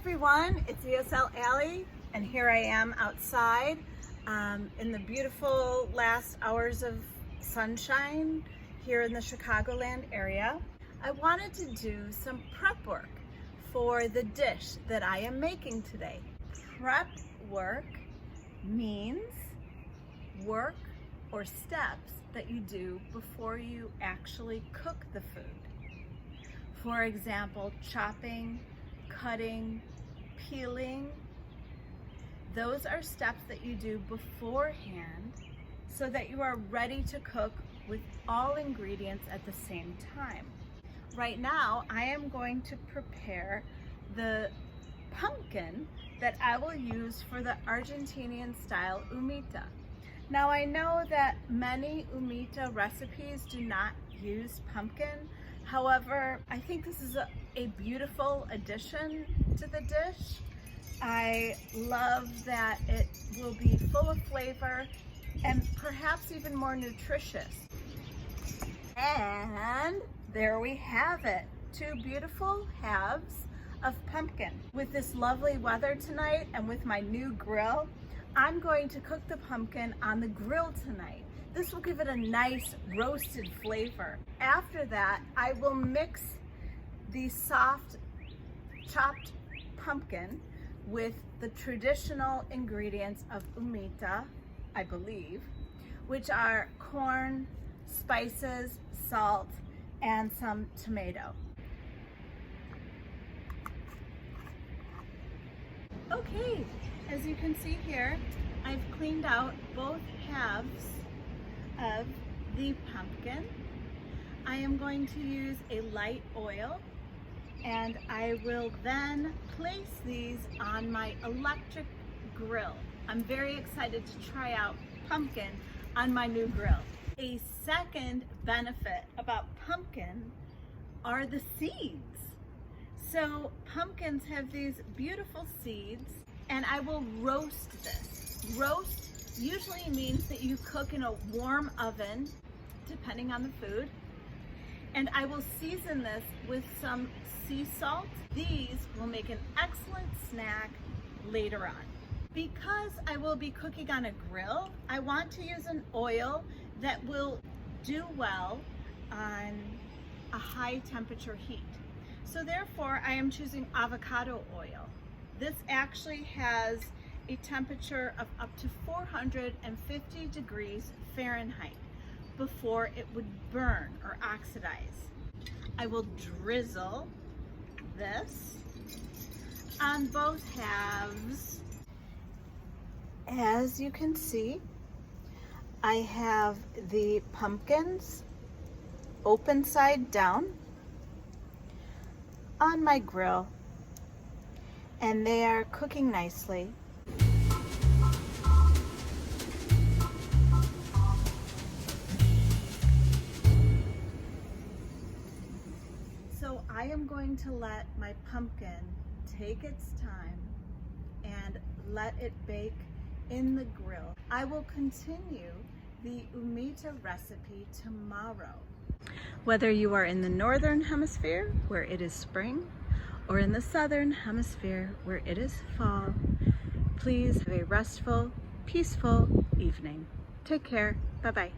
everyone, it's ESL Allie, and here I am outside in the beautiful last hours of sunshine here in the Chicagoland area. I wanted to do some prep work for the dish that I am making today. Prep work means work or steps that you do before you actually cook the food. For example, chopping, cutting, peeling. Those are steps that you do beforehand so that you are ready to cook with all ingredients at the same time. Right now, I am going to prepare the pumpkin that I will use for the Argentinian style humita. Now I know that many humita recipes do not use pumpkin. However, I think this is a beautiful addition to the dish. I love that it will be full of flavor and perhaps even more nutritious. And there we have it, 2 beautiful halves of pumpkin. With this lovely weather tonight and with my new grill, I'm going to cook the pumpkin on the grill tonight. This will give it a nice roasted flavor. After that, I will mix the soft chopped pumpkin with the traditional ingredients of humita, I believe, which are corn, spices, salt, and some tomato. Okay, as you can see here, I've cleaned out both halves of the pumpkin. I am going to use a light oil, and I will then place these on my electric grill. I'm very excited to try out pumpkin on my new grill. A second benefit about pumpkin are the seeds. So pumpkins have these beautiful seeds, and I will roast this. Roast usually means that you cook in a warm oven, depending on the food. And I will season this with some sea salt. These will make an excellent snack later on. Because I will be cooking on a grill, I want to use an oil that will do well on a high temperature heat. So therefore, I am choosing avocado oil. This actually has a temperature of up to 450 degrees Fahrenheit before it would burn or oxidize. I will drizzle this on both halves. As you can see, I have the pumpkins open side down on my grill, and they are cooking nicely. So I am going to let my pumpkin take its time and let it bake in the grill. I will continue the humita recipe tomorrow. Whether you are in the northern hemisphere where it is spring or in the southern hemisphere where it is fall, please have a restful, peaceful evening. Take care. Bye-bye.